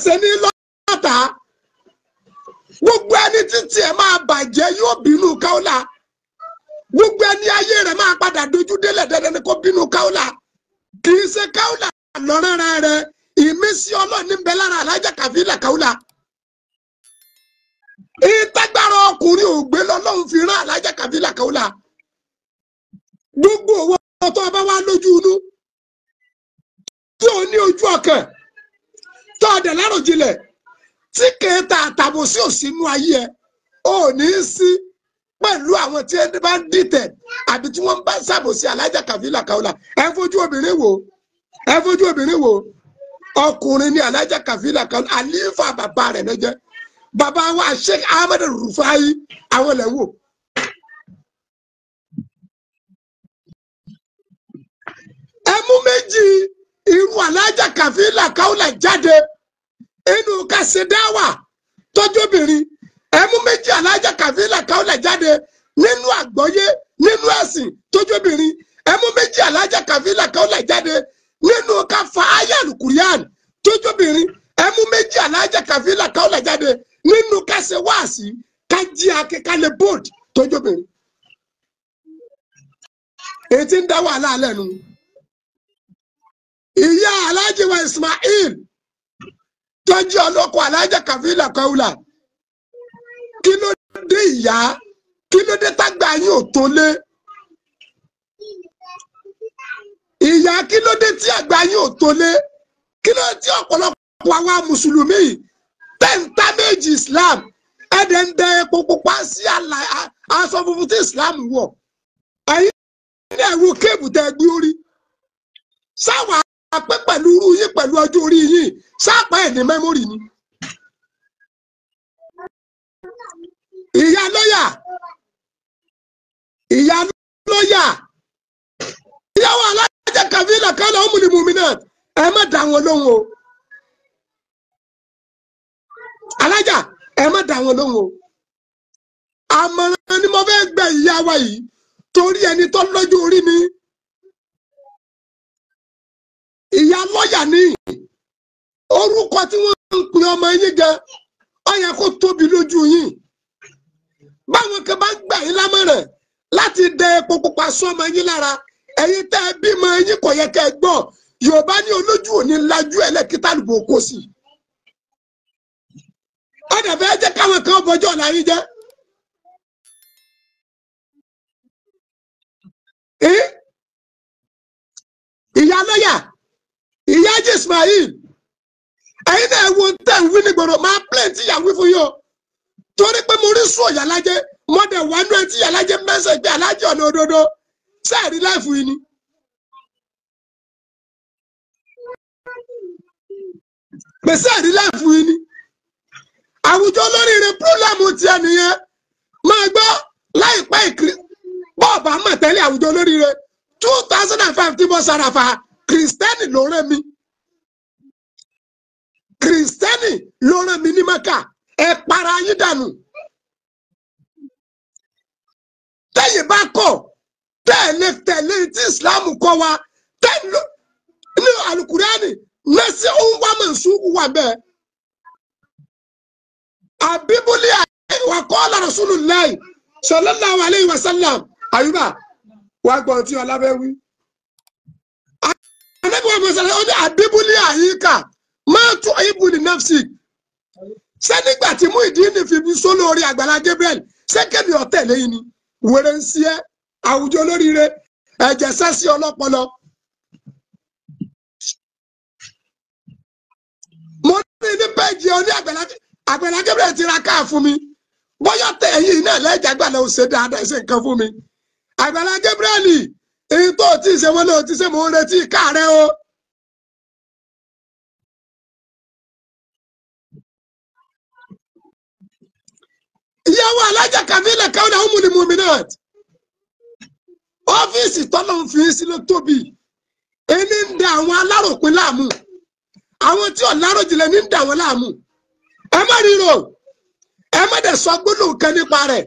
ṣe ní lọ́tà gbogbo ẹni títí ẹ máa bàjẹ́ yóò bínú Kaola gbogbo ẹni ayé rẹ̀ máa padà dojú délẹ̀ dandan ni kó bínú Kaola kì í ṣe Kaola lọ́rẹ́rẹ́ rẹ̀ ìmísí Ọlọ́run ní bẹ lára Alájà Kàfílà Kaola ìtagbára ọkùnrin ògbé lọ́lọ́run fi rán Alájà Kàfílà Kaola gbogbo owó tó bá wá lójú inú tí ò ní ojú ọkàn tó ọdẹ láròjinlẹ̀ tí kẹta àtàbò sí òsínú ayé ẹ ò ní sí pẹ̀lú àwọn tí ẹni bá ń dìtẹ̀ àbí tí wọ́n bá ń ṣàbòsí Alájà Kàfílà Kaola ẹ fojú obìnrin wò ọkùnrin ní Alájà Kàfílà Kaola àlífà bàbá rẹ̀ lẹ́jẹ́ bàbá wa Sheikh Ahmed Rufai àwọn lẹ̀ wò. ẹmú méjì irú Alájà Kàfílà Kaola jáde inú kàṣẹdáwà tọjọbìnrin ẹmú méjì Alájà Kàfílà Kaola jáde nínú àgbọ́yé nínú ẹ̀sìn tọjọbìnrin ẹmú méjì Alájà Kàfílà Kaola jáde nínú káfa ayélu Kùránì tọjọbìnrin ẹmú méjì Alájà Kàfílà Kaola jáde nínú kàṣẹ wáàsí kájí akẹkálẹ bóòdù tọjọbìnrin ètí ń dá wàhálà lẹ́nu. ìyá Alhaji wa Ismail tọ́jú ọlọ́kọ̀ Alájà Kàfílà Kaola kí ló dé ìyá kí ló dé tágbà yín ò tó lé ìyá kí ló dé tí àgbà yín ò tó lé kí ló dé tí ọ̀pọ̀lọpọ̀ àwa mùsùlùmí tẹ́ǹtà méjì Islam ẹ̀dẹ̀ ń dẹ epo pupa sí aṣọ funfun tí Islam wọ̀ ẹ̀yin ní ẹ̀wù kébù tẹ́ gbé orí sáwà pẹ́ pẹ̀lú irú yín pẹ̀lú ọjọ́ orí yín sáàpá ẹ̀ ní mẹ́mórì ni. ìyá lọ́yà ìyàwó Alájà Kàfílà Kaola Ummul Mu'minat ẹ má dá wọn lóhùn o Alájà ẹ má dá wọn lóhùn o àmọ̀ràn ni mo fẹ́ gbẹ ìyá wa yìí torí ẹni tó lọ́jọ́ orí ni. ìyá lọ́yà ní orúkọ tí wọ́n ń pè ọmọ yín gan ó yẹ kó tóbi lójú yín báwọn kan bá ń gbà yín lámọ̀ràn láti dẹ epo pupa sọ́mọ yín lára ẹ̀yin tẹ́ ẹ bímọ yín kò yẹ kẹ́ ẹ gbọ́ Yorùbá ní olójú òní lajú ẹlẹ́kìtà lùbọ̀ kó sí ọ̀dà fẹ́ jẹ́ káwọn kan bọjọ́ ọ̀la yín jẹ́ ìyá lọ́yà ìyá Ismail ẹ̀yin náà wo tẹ̀ ń wí ní gbòòrò máa plenty ìyàwó fún yín o torí pé mo rí sùn Ìyálájé mọ́dẹ̀ wà nú ẹ̀ tí Ìyálájé mẹ́sẹ̀ gbé Alájà ọ̀nà òdodo sẹ́ẹ̀rí láìfù yín ni. pèsè ẹ̀rí láìfù yín ni àwùjọ olóríire púrọ́lẹ́mù tiẹ̀ nìyẹn máa gbọ́ láìpẹ́ ìkiri bọ́ọ̀bù àmọ̀tẹ́lẹ̀ àwùjọ olóríire 2005 tí mo sàràfà Kristẹni ló rán mi Kristẹni ló rán mi ní Mẹ́kà ẹ para yín dànù tẹ́yìn bá kọ̀ tẹ́lẹ̀ tí Islam kọ́ wa tẹ́lẹ̀ ní Al-Qur'ani nẹ́sẹ̀ ó ń wá mọ̀nsúkú wà bẹ́ẹ̀ àbíbúlé wa qala Rasulullahi sallallahu alayhi wa sallam àyùbá wàá gbọ́n tí ọlábẹ́ wí. Ànábì wa mọ̀sálẹ̀ ó ní àbíbúlé àyíká máa tún ìbùnì nafsi ṣé nígbà tí Muyideen fi bí sólórí Àgbàlá Gabriel ṣé kébì ọ̀tẹ̀ lẹ́yìn ni wèrè ń sí ẹ́ àwùjọ olóríire ẹ̀jẹ̀ sẹ́sí ọlọ́pọlọ. mo ní ní péjì oní Àgbàlá Gabriel ti ra káà fún mi bóyá tẹ̀ ẹ̀yìn náà lẹ́jà gbàlẹ̀ ó ṣe dáadáa ṣe nǹkan fún mi. Àgbàlá Gabriel èyí tó ti ṣe wọn náà ti ṣe mò ń retí káàrẹ́ o. ìyàwó Alájà Kàfílà Kaola Ummul Mu'minat ọ́fíìsì tọ́lọ́ ń fi sí ló tóbi ẹni ń da àwọn aláròpin láàmú àwọn tí ò láròjìnlẹ̀ ní ń da wọn láàmú ẹ má ríro ẹ má dẹ̀ sọ gbólóhùn kan nípa rẹ̀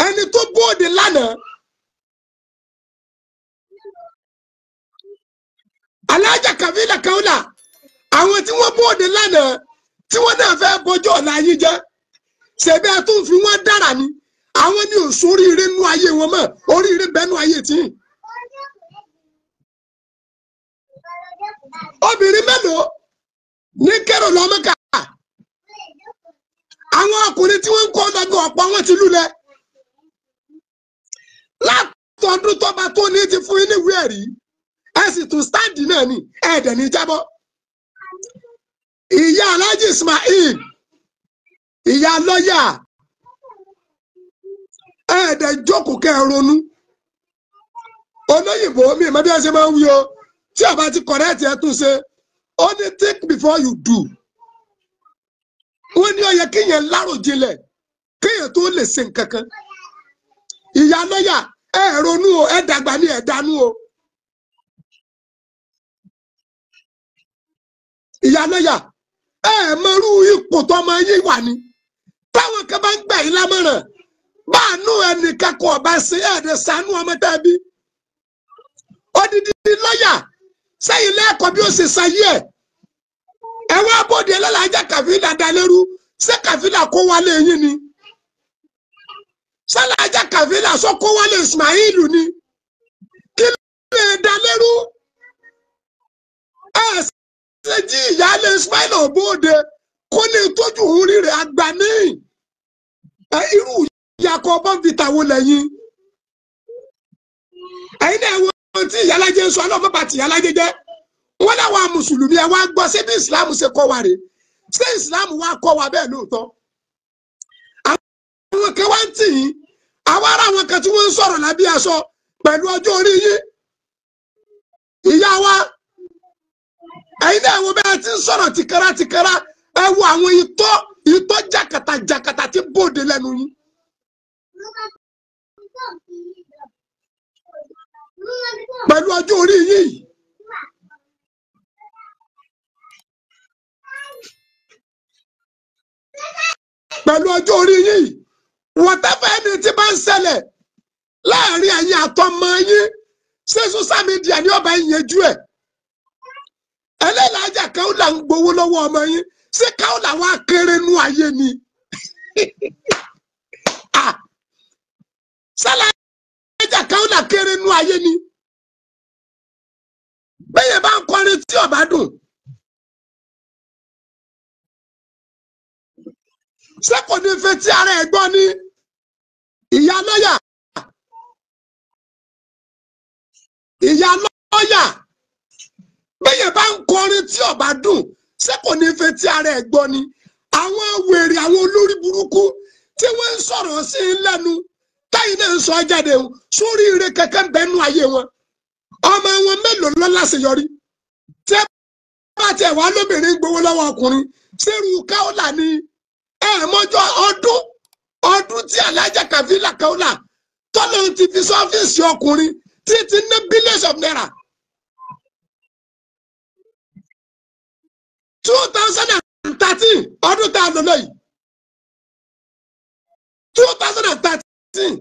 ẹni tó bóde lánàá Alájà Kàfílà Kaula àwọn tí wọ́n bóde lánàá tí wọ́n náà fẹ́ bọjọ́ ọ̀la yín jẹ́ ṣebí ẹ tún fi wọ́n dára ni àwọn ní òsùn oríire nú ayé wọn mọ́ oríire bẹ́nu ayé tí. Obìnrin mélòó ní kérò lọ́mọ́ká àwọn ọkùnrin tí wọ́n ń kọ́ lọ́gbọ̀n ọ̀pọ̀ wọn ti lulẹ̀ látọdún tọ́ba tó ní ti fún yín ní ìwé ẹ̀rí ẹ sì tún stáǹdì náà ni ẹ̀ẹ́dẹ̀ ní jábọ́. Ìyá Alhaji Ismail ìyá lọ́yà ẹ̀ẹ́dẹ̀ jókòó kẹ́ ẹ ronú olóyìnbó mi ìmọ̀ bí ẹ ṣe máa ń wí o tí ọba ti kọ̀rẹ́ẹ̀tì ẹ tún ṣe ó ní think before you do. Wọ́n ní ó yẹ kéèyàn láròjinlẹ̀ kéèyàn tó lè ṣe nǹkan kan. Ìyá lọ́yà ẹ ronú o ẹ dàgbà ní ẹ dánú o. Ìyá lọ́yà ẹ mọrú ipò tọmọ yín wà ní. Táwọn kan bá ń gbà yín lámọ̀ràn báànú ẹnìkan kò ọba ṣe ẹ̀ẹ́dẹ̀ sànú ọmọ tẹ́bí. Odidi lọ́yà sẹ́yìn lẹ́ẹ̀kọ́ bí ó ṣe ṣayé ẹ̀. Ẹ wá bóde Alájà Kàfílà Dalérú ṣé Kàfílà kó wálé yín ni? Ṣé Alájà Kàfílà sọ kó wálé Ismail ni? Kí ló lè Dalérú? Ẹ ṣe jí ìyáálé Ismail òbóde kó lè tójú òun rí rẹ̀ àgbà ní. Irú ìyàkọ̀ bọ́ǹfìtà wo lẹ́yìn? Ẹ̀yin náà wọ́n tí ìyálájẹ ń sọ ọlọ́mọ bàtì ìyálájẹ jẹ́. Wọ́n láwọn mùsùlùmí ẹ wá gbọ́ ṣé bí ìsìláàmù ṣe kọ́ wa rè ṣé ìsìláàmù wá kọ́ wa bẹ́ẹ̀ lóòótọ́. Àwọn kan wá ń tì yín àwọn ará àwọn kan tí wọ́n ń sọ̀rọ̀ lábí aṣọ pẹ̀lú ọjọ́ orí yín. Ìyá wa ẹ̀yin náà wo bẹ́ẹ̀ ti ń sọ̀rọ̀ tìkẹ́rà ẹ wo àwọn ìtọ́ jàkàtà tí bòde lẹ́nu yín. Pẹ̀lú ọjọ́ orí yín yìí. Pẹ̀lú ọjọ́ orí yìí whatever ẹni tí bá ń ṣẹlẹ̀ láàrin ẹ̀yin àtọmọ yín ṣé social media ní ọba ìyẹjú ẹ̀. Alájà Kaula ń gbowó lọ́wọ́ ọmọ yín ṣé Kaula wá kéré nú ayé ni? Alájà Kaula kéré nú ayé ni? Bẹ́ẹ̀ bá ń kọrin tí ọba dùn. Ṣé kò ní fẹ́ tí ara ẹ̀ gbọ́ ní ìyá lọ́yà? Ìyá lọ́yà bẹ́ẹ̀ bá ń kọrin tí ọba dùn ṣé kò ní fẹ́ tí ara ẹ̀ gbọ́ ní àwọn wèrè àwọn olórí burúkú tí wọ́n ń sọ̀rọ̀ sí i lẹ́nu táyì náà ń sọ jáde sórí ire kẹ̀kẹ́ bẹ́nu ayé wọn. Ọmọ wọn mélòó ló láṣeyọrí tí bá tiẹ̀ wá lóbìnrin gbowó lọ́wọ́ ọkùnrin ṣérú Kaula ni mọ́jọ́ ọdún tí Alájà Kàfílà Kaula tọ́lọ́ ti fi sọ́fíìsì ọkùnrin tí ti ná billions of naira. 2013 ọdún tá a lò lóyìí 2013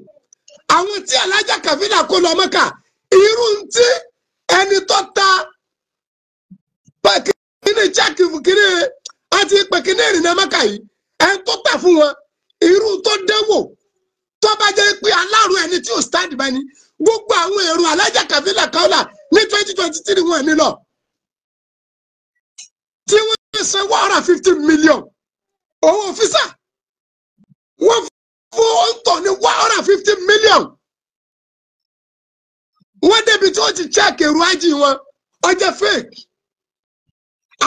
àwọn tí Alájà Kàfílà kó lọ Mọ́kà irú tí ẹni tó ta pẹ̀kínní jákì kiri àti pẹ̀kínní ìrìnà Mọ́kà yìí ẹni tó tà fún wọn irú tó dánwò tó bá jẹ́ pé aláàrú ẹni tí ò stand by ni gbogbo àwọn èrò Alájà Kàfílà Kaula ní 2023 wọn nílò tí wọ́n san 150 million owó físà wọ́n fún ọ̀ǹtọ̀ ní 150 million wọ́n débi tí wọ́n ti check èrò ajì wọn ọjọ́ fake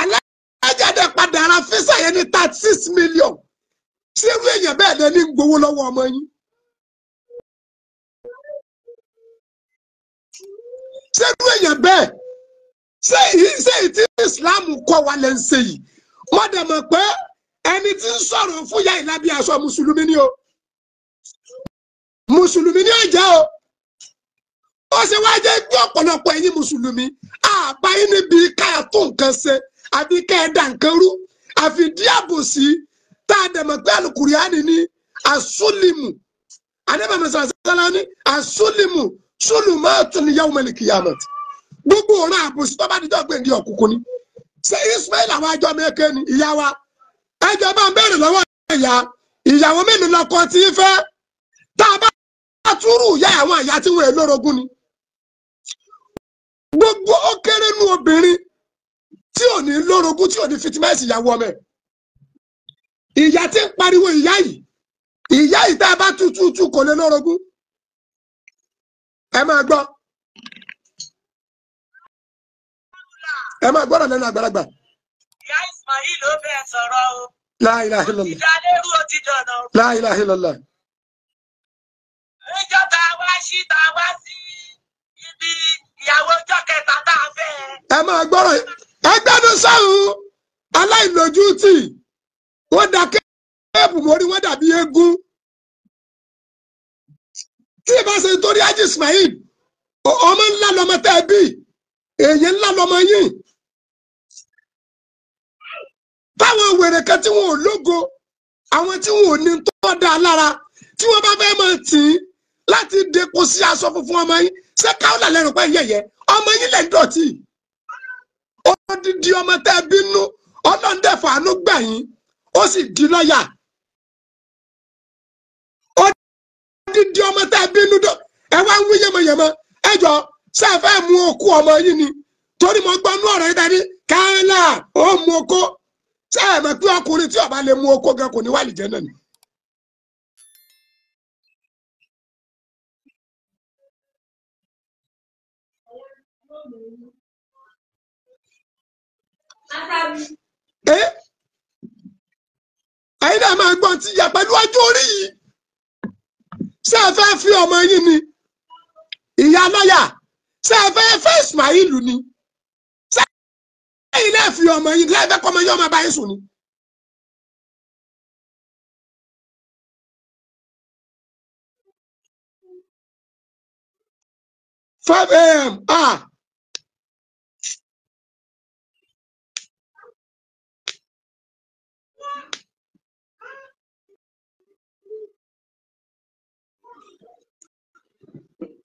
Alájà dẹ̀ padà ra físà yẹn ní 36 million. Ṣé irú èèyàn bẹ́ẹ̀ lẹ ní gbowó lọ́wọ́ ọmọ yín? Ṣé irú èèyàn bẹ́ẹ̀ ṣé ìtí Islam kọ́ wa lẹ́ ń ṣe yìí? Wọ́n dẹ̀ mọ̀ pé ẹni tí ń sọ̀rọ̀ fún yá ìlàbí aṣọ mùsùlùmí ni o. Mùsùlùmí ni ó jẹ́ o. Ó ṣe wá jẹ́ pé ọ̀pọ̀lọpọ̀ ẹ̀yin mùsùlùmí àbáyé níbi káyà tó nǹkan ṣe àbí káyà dá nǹkan rú àfi díàbò sí tá a dẹ̀mọ̀ pé Al-Qur'ani ní asúlìmù adébàmọ̀ sàlá ní asúlìmù sùlùmọ́tún yawmal qiyamah gbogbo ọ̀ràn àbòsí tó bá dijọ́ gbèǹdé òkùnkùn ni ṣé Ismail àwọn àjọ mẹ́kẹ́ ni ìyá wa ẹjọ́ bá ń bẹ̀rẹ̀ lọ́wọ́ ìyàwó mélòó lọkọ tí ń fẹ́ tá a bá túrú ìyá àwọn àyà tí wọ́n èlórogún ni gbogbo ó kéré nú obìnrin tí ò ní lórogún tí ò ní fitimáìsì ìyàwó ọmọ ẹ̀ ìyá tí ń pariwo ìyá yìí tá a bá tútù kò lè lórogún ẹ máa gbọ́ lẹ́nu àgbàlagbà. Ìyá Ismail ló bẹ̀ sọ̀rọ̀ o. La ilaha illallah. Ìdálérú ó ti dọ̀nà. La ilaha illallah. Níjọ́ tá a wá sí ibi ìyàwó ọjọ́ kẹta tá a fẹ́. Ẹ máa gbọ́rọ̀ ẹgbẹ́dún sáhùn aláìlójútì wọ́n da kéèpù mórí wọ́n dàbí eégún. Tí ì bá ṣe torí Haji Ismail ọmọ ńlá lọmọ tẹ́ bí èyí ńlá lọmọ yìí. Táwọn wèrè kan tí wọn ò lógo àwọn tí wọn ò ní tó dá lára tí wọn bá fẹ́ máa tì í láti depo sí aṣọ funfun ọmọ yín ṣé káwọlà lẹ́nu pẹ́ yẹ̀yẹ́ ọmọ yín lẹ̀ ń dọ̀tí odidi ọmọ tẹ́ bínú ọlọ́ndẹ̀fọ̀ àánú gbà yín ó sì di lọ́yà odidi ọmọ tẹ́ bínú ẹ wá ń wí yẹmọyẹmọ ẹ jọ ṣé ẹ fẹ́ mú okú ọmọ yín ni torí mo gbọ́ nú ọ̀rọ̀ yín dání káyọ̀lá ó mú okó ṣé ẹ mọ̀ pé ọkùnrin tí ó bá lè mú okó gan kò ní wà lìjẹ́ náà ni. Ẹ̀yin náà máa gbọ́n ti yà pẹ̀lú ọjọ́ orí yìí ṣé ẹ fẹ́ fi ọmọ yín ni ìyá lọ́yà ṣé ẹ fẹ́ fẹ́ Ismail ni ṣé ẹ̀yin náà fi ọmọ yín lẹ́ẹ̀fẹ́ kọ́ ọmọ yín ọmọ báyìí sùn ni. 5 a.m.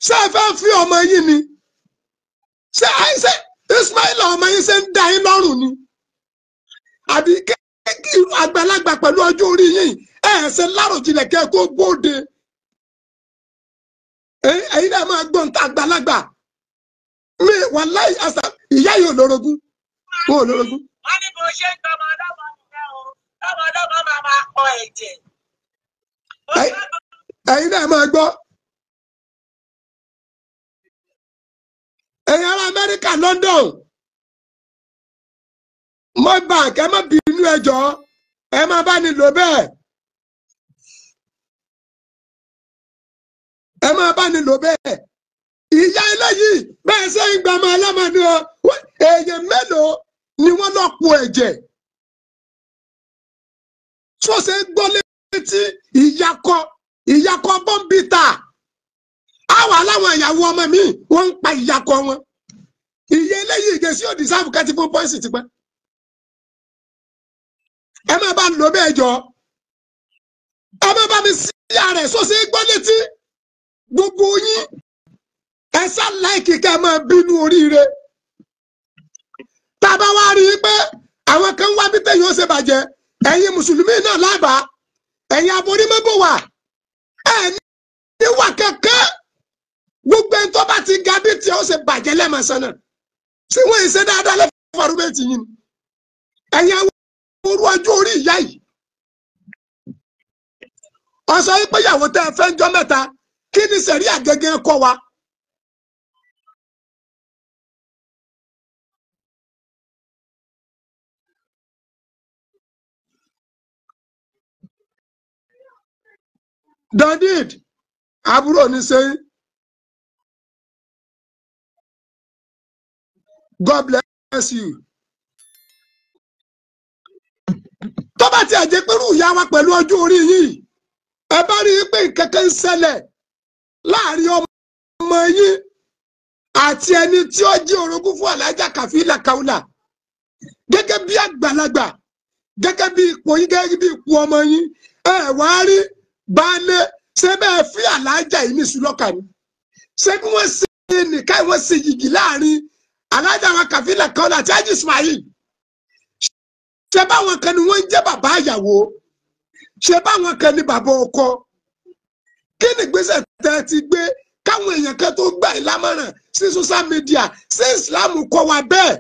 Ṣé ẹ fẹ́ fi ọmọ yín ni ṣé Ismail ọmọ yín ṣe ń dá yín lọ́rùn ni àbí àgbàlagbà pẹ̀lú ọjọ́ orí yín ṣe láròjinlẹ̀ kẹ́ tó gbóde ẹ̀yin náà máa gbọ́n ta àgbàlagbà mi wàláhì àṣà ìyá yìí ò lórogún wọn ò lórogún. wọ́n ní bó ṣe ń gbọmọ ọlọ́mọ nìyẹn o ọmọ ọlọ́mọ máa pọ ẹ̀jẹ̀. ẹ̀yin náà máa gbọ́. ẹ̀yin ará Amẹ́ríkà London Mo bank ẹ má bínú ẹ jọ̀ọ́ ẹ má bá ní lò bẹ́ẹ̀ ẹ má bá ní lò bẹ́ẹ̀ ìyá eléyìí bẹ́ẹ̀ ṣe ń gbàmọ alámọdé ọ èèyàn mélòó ni wọ́n lọ po ẹ̀jẹ̀ tó ṣe gbọ́ létí ìyàkọ bọ́ǹbìtà àwọn aláwọn ìyàwó ọmọ mi wọ́n ń pa ìyàkọ wọn ìyá eléyìí ìgbésí òdì sáfù kẹ́tì fún pọ́ìsì ti pẹ́ ẹ má bá lò bẹ́ẹ̀ jọ ẹ má bá mi sí ààrẹ sọ́sẹ́ gbọ́ létí gbogbo yín ẹ sá láìkì ká máa bínú oríire tá a bá wá rí i pé àwọn kan wá bí tẹ̀yìn ó ṣe bàjẹ́ ẹ̀yin mùsùlùmí náà lábàá ẹ̀yin aborímọ́bò wà ẹ̀ ní wà kankan gbogbo ẹni tó bá ti ga bí tí ó ṣe bàjẹ́ lẹ́mọ̀ọ́sán náà tí wọ́n ń ṣe dáadáa lẹ́fọ̀ọ́ rúbẹ́ẹ̀tì yìí ẹ̀yin àwọn orú ọjọ́ orí ìyá yìí ọ̀sán yìí pé ìyàwó tẹ́ ẹ fẹ́ ń jọ mẹ́ta kí ni sẹ̀rí àgẹ́gẹ́ kọ́ wa. David àbúrò ní sẹ́yìn God bless you. tó bá ti ẹ̀jẹ̀ pẹ̀lú ìyá wa pẹ̀lú ọjọ́ orí yìí ẹ bá rí i pé kankan ń ṣẹlẹ̀ láàrin ọmọ yín àti ẹni tí ó jẹ́ orogún fún Alájà Kàfílà Kaula gẹ́gẹ́ bí àgbàlagbà gẹ́gẹ́ bí ipò yín gẹ́gẹ́ bí ipò ọmọ yín ẹ wá rí baálé ṣé bẹ́ẹ̀ fi Alájà yìí ní sùlọ́kà ni ṣé bí wọ́n ṣe nìkan wọ́n ṣe yìgì láàrin alájà wa Kàfílà Kaola àti Haji Ismail ṣe báwọn kan ni wọ́n ń jẹ́ bàbá ìyàwó ṣe báwọn kan ni bàbá ọkọ kí ni ìgbésẹ̀ tẹ́ ti gbé káwọn èèyàn kan tó gbà yín lámọ̀ràn sí social media sí Islam kọ́ wa bẹ́ẹ̀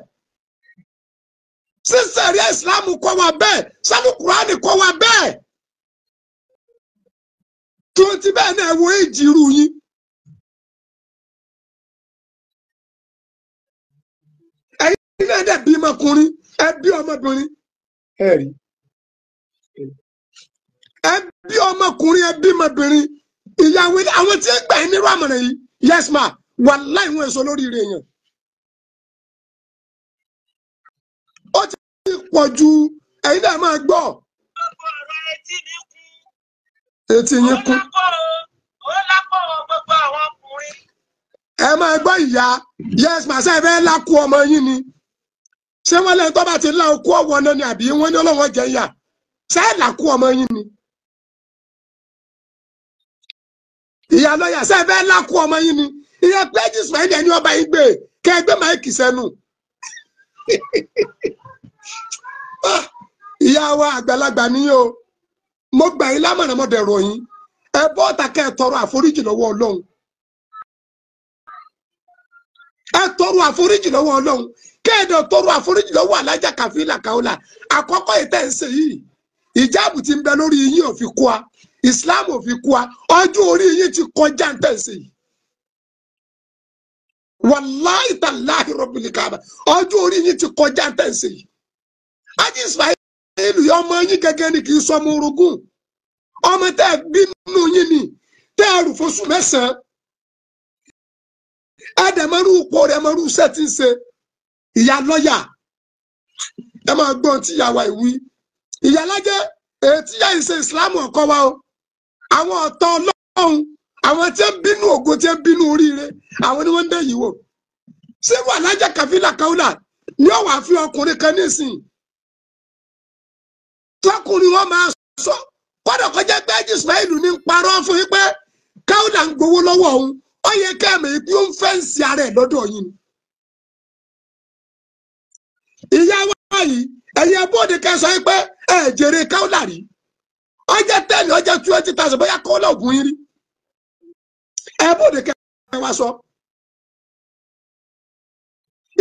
sí sẹ̀ríà Islam kọ́ wa bẹ́ẹ̀ sálù Kùránì kọ́ wa bẹ́ẹ̀ tó ti bẹ́ẹ̀ náà wo èjì irú yín. ẹ̀yin náà dẹ̀ bí ọmọkùnrin ẹ bí ọmọbìnrin ẹ rí ẹ bí ọmọkùnrin ẹ bí ọmọbìnrin ìyàwó àwọn tí ń gbà yín nírú àmọ̀ràn yìí yes ma wàláhì wọn èso lórí ire yẹn ó ti pọ̀ ju ẹ̀yin náà máa gbọ́. etí yín kún. ó lápò gbogbo àwọn ọkùnrin. ẹ máa gbọ́ ìyá yes ma ṣe fẹ́ lákú ọmọ yín ni ṣé wọ́n lẹ́yìn tó bá ti lá okú ọ̀wọ́ náà ni àbí wọ́n ní ọlọ́wọ́ jẹ́ ìyá ṣé lákú ọmọ yín ni. ìyá lọ́yà ṣe fẹ́ lákú ọmọ yín ni ìyá péjì Ismail ẹni ọba yín gbé kẹ́ ẹ gbé máìkì sẹ́nu. ìyá wa àgbàlagbà ni o mo gbà yín lámọ̀ràn mo dẹ̀ rọ̀ yín ẹ bọ́ ọ̀tà kẹ́ ẹ tọrọ àforíjì lọ́wọ́ Ọlọ́run ẹ tọrọ àforíjì lọ́wọ́ Ọlọ́run kẹ́ ẹ dẹ̀ tọrọ àforíjì lọ́wọ́ alájà Kàfílà Kaola àkọ́kọ́ ìtẹ́ ń ṣe yìí ìjáàbù ti ń bẹ lórí yín ò fi kú wa Islam ò fi kú wa ọjọ́ orí yín ti kọjá ń tẹ̀ ń ṣe yìí wàláhì tàláhì rọ̀bìlì Káàbà ọjọ́ orí yín ti kọjá ń tẹ̀ ń ṣe yìí Haji Ismail ọmọ yín gẹ́gẹ́ ni kì í sọ ọmọ orogún ọmọ tẹ́ ẹ bínú yín ni tẹ́ ẹ rù fóṣù mẹ́sàn-án ẹ̀ẹ́dẹ̀mọ́rú ipò rẹ̀ mọ́rú iṣẹ́ tí ń ṣe ìyá lọ́yà ẹ máa gbọ́n tí ìyá wa ìwí ìyá lájẹ́ èyí tí ìyá yìí ṣe Islam ọkọ wa o àwọn ọ̀tọ̀ Ọlọ́run àwọn tí ń bínú ògo tí ń bínú oríire àwọn ni wọ́n ń dẹ̀ yìí wò ṣé wà lájà Kàfílà Kaola ni ó wàá fi ọkùnrin kan nísìnyí tọkùnrin wọn máa sọ kọ́dọ̀ kọjá pé Haji Ismail ní ń parọ́ fún yín pé Kaola ń gbowó lọ́wọ́ òun ó yẹ kẹ́mi pé ó ń fẹ́ǹsì ara ẹ̀ lọ́dọ̀ yín ni. ìyá wa yìí ẹ̀yin abóde kẹ́ sọ pé ẹ̀ jèrè Kaola rí ọjọ́ 10 ọjọ́ 20,000 bóyá Kaola ògùn yín rí ẹ̀ bóde kẹ́ wá sọ.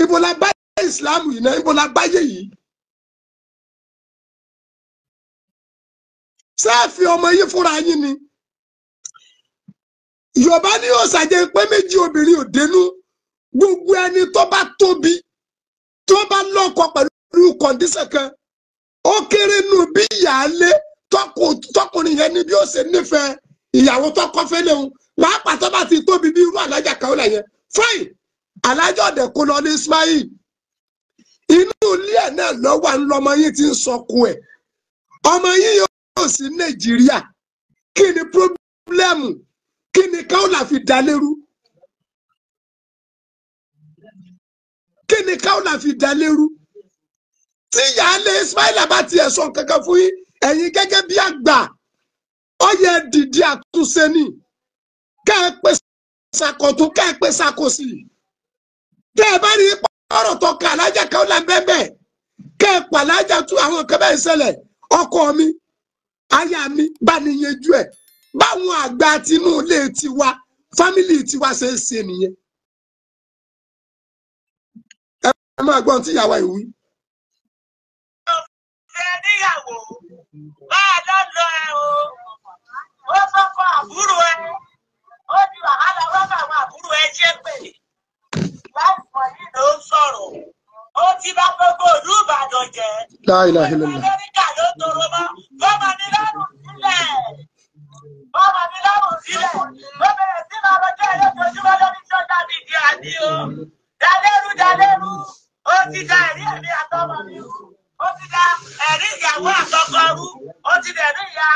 ibo la bá Islam yìí náà ibo la báyé yìí. sáàfì ọmọ yìí fúnra yín ni Yorùbá ní ó ṣàjẹ́ pé méjì obìnrin ò dénú gbogbo ẹni tó bá tóbi tó bá lọ́kọ pẹ̀lú kọ̀ǹdíṣẹ̀ kan ó kéré nù bí ìyáálé tọkùnrin yẹn ní bí ó ṣe nífẹ̀ẹ́ ìyàwó tọkọ fẹ́lẹ́ òun pàápàá tó bá ti tóbi bí irú alájà Kaola yẹn fine alájà ọ̀dẹ̀ kó lọ ní Ismail inú ilé ẹ̀ náà lọ́wọ́ ńlọmọ yín ti ń sọkù ẹ̀ ọmọ yín yóò sí Nàìjíríà kí ni pírọ́blẹ́mù kí ni Kaola fi dá lérú kí ni Kaola fi dá lérú tí ìyáálé Ismaila bá tiẹ̀ sọ kankan fún yín ẹ̀yin gẹ́gẹ́ bí àgbà ó yẹ dìde àtúnṣe ni ká ẹ pè ṣàkótún ká ẹ pè ṣàkósì tẹ́ ẹ bá rí ọ̀rọ̀ tó ka alájà Kaola bẹ́ẹ̀ ká ẹ pa alájà tún àwọn kan bẹ́ẹ̀ ṣẹlẹ̀ ọkọ mi aya mi bá ní yanjú ẹ̀ báwọn àgbà tinú ilé tiwa fámìlì tiwa ṣe é ṣe nìyẹn ẹ máa gbọ́n tí ìyàwó ìwí. ṣe níyàwó máa lọ́lọ́ ẹ o ó fọ́fọ́ àbúrò ẹ ó di wàhálà wọ́n bá àwọn àbúrò ẹ ṣe pé láìpọ̀ yìí ló ń sọ̀rọ̀ ó ti bá gbogbo ìlú Ìbàdàn jẹ́ Amẹ́ríkà ló tọrọ mọ́ bọ́mọ mi lọ́rùn sílẹ̀ bọ́mọ mi lọ́rùn sílẹ̀ ó bẹ̀rẹ̀ sí máa lọ́jọ́ ẹlẹ́jọ́júmọ́ lórí sọ́jà mídíà ní o dalérú ó ti da ẹ̀rí ẹ̀mí àtọmọ mi rú ó ti da ẹ̀rí ìyàwó àtọkọ rú ó ti dẹ̀rí ìyá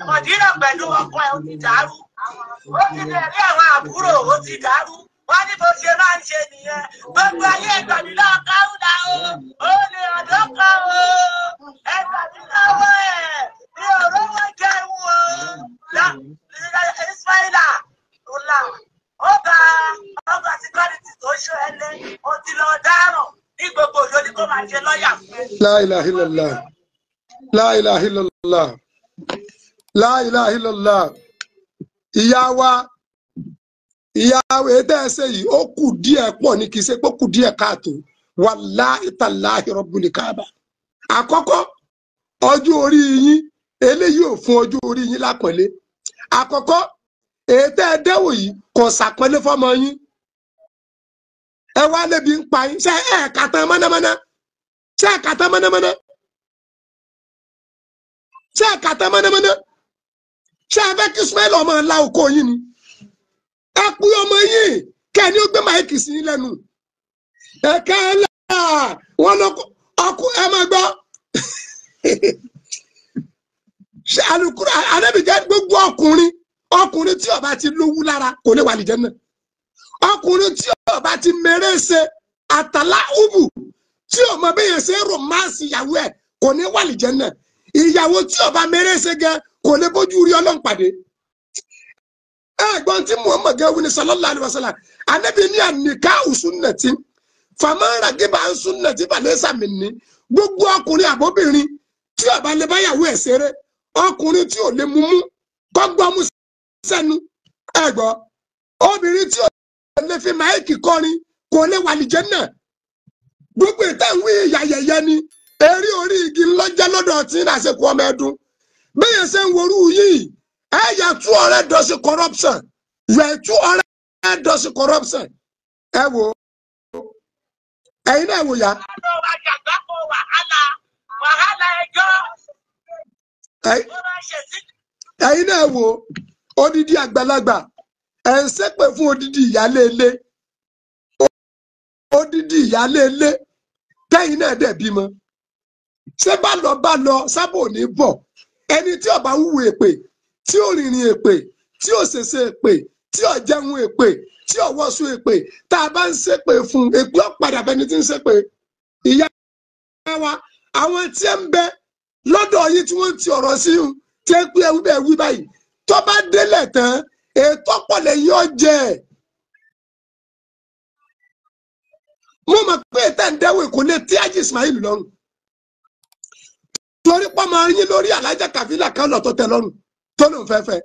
Mọ̀dínà pẹ̀lú ọkọ ẹ̀ ó ti dàrú ó ti dẹ̀rí àwọn àbúrò ó ti dàrú wọ́n ní bó ṣe máa ń ṣe nìyẹn gbogbo ayé ìgbàdí náà Kaola o ó lè ọ̀dọ́ kan o ẹgbàdí lọ́wọ́ ẹ̀ ní òróró jẹun o Ismaila ọ̀la ó gba security tó ṣe ẹ lé ó ti lọ dá máa ṣe lọ́ọ̀yà fún ẹ. La ilaha illallah. La ilaha illallah. La ilaha illallah. Ìyá wa ètò ẹsẹ̀ yìí ó kù díẹ̀ pọ̀ ní kìí ṣe pé ó kù díẹ̀ káàtó. Wallahi tallahi rabbul kaaba. Àkọ́kọ́ ọjọ́ orí yín eléyìí ò fún ọjọ́ orí yín lápọ̀nlé. Àkọ́kọ́ ètò ẹ̀dẹ́wò yìí kò ṣàpọ́nlé fọ́mọ yín. Ẹ wá lébi ń pa yín ṣé ẹ̀ kàtàn mọ́nàmọ́ná ṣé ẹ̀ kàtàn mọ́nàmọ́ná ṣé ẹ̀ kàtàn mọ́nàmọ́ná ṣé ẹ fẹ́ kí Ismail ọmọ ńlá oko yín ni ẹ pé ọmọ yín kẹ́ni ó gbé máìkì sí yín lẹ́nu ẹ̀kẹ́ ńlá wọn lọ ọkọ ẹ máa gbọ́ ṣe alukura anábìjẹ gbogbo ọkùnrin tí ó bá ti lówú lára kò lè wà lìjẹ náà ọkùnrin tí ó bá ti mèrè ṣe àtàlà ubu tí ó mọ bẹ́ẹ̀ ṣe romance ìyàwó ẹ̀ kò ní wà lìjẹ náà ìyàwó tí ó bá mèrè ṣe gan kò lè bójú rí Ọlọ́run pàdé ẹ̀gbọ́n tí Muhammad gẹwù ní sallallahu alaihi wasallam anabi ní àníká sunnati famara gíba sunnati falaysa minni gbogbo ọkùnrin àbóbìnrin tí ó bá lè báyàwó ẹ̀ ṣeré ọkùnrin tí ò lè mú kọgbọ mú sẹ́nu ẹ̀gbọ́n obìnrin tí ò lè fi máìkì kọrin kò lè wà lìjẹ náà gbogbo ìtẹ̀wé yàyẹyẹ ni eré orí igi ńlọ́jẹ́ lọ́dọ̀ tí ń àṣekù ọmọ ẹdun bẹ́ẹ̀ ṣe ń worú yìí ẹ yà 200 dọ́sí corruption yà 200 dọ́sí corruption ẹ wo ẹ̀yin náà wò yá. ọ̀dọ́ wa jàgbá kó wàhálà ẹjọ́. ẹ̀yin náà wò odidi àgbàlagbà ẹ̀ ń ṣépè fún odidi ìyálé ilé tẹ́yìn náà dẹ̀ bímọ ṣé bá lọ sábò ní bọ̀ ẹni tí ó bá wúwo èpè tí ó rìnrìn èpè tí ó ṣèṣe èpè tí ó jẹun èpè tí ó wọṣọ èpè tá a bá ń ṣépè fún èpè ọ̀padà bẹni tí ń ṣépè ìyá wa àwọn tí ń bẹ lọ́dọ̀ yìí tí wọ́n ti ọ̀rọ̀ sí un tí ń pé ẹwú bẹ́ẹ̀ wí báyìí tó bá délẹ̀ tán ètò ọ̀pọ̀lẹ̀ yóò jẹ mo mọ̀ pé ètò ìdẹ́wò kò lè tí Haji Ismail lọ́rùn torí pọ́ máa yín lórí alájà kàfílà kan lọ tó tẹ lọ́rùn tó lòun fẹ́fẹ́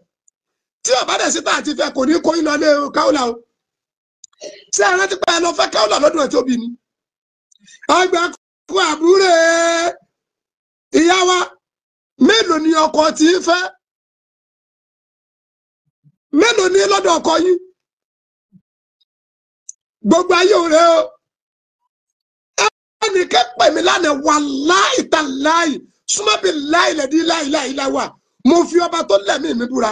tí ọba dẹ̀ síta àti fẹ́ kò ní kó yín lọ lé káwùlà o ṣé ẹ rántí pé ẹ lọ fẹ́ káwùlà lọ́dún ẹ̀ tó bí ni ọgbà kú àbúrò ìyá wa mélòó ni ọkọ tí ń fẹ́ mélòó ni lọ́dọ̀ ọkọ yín gbogbo ayé òre o ẹnì kẹ́pẹ́ mi lánàá wallahi tallahi súnmọ́ bí láìlẹ̀dí láìláìláwà mo fi ọba tó lẹ̀mí mi búra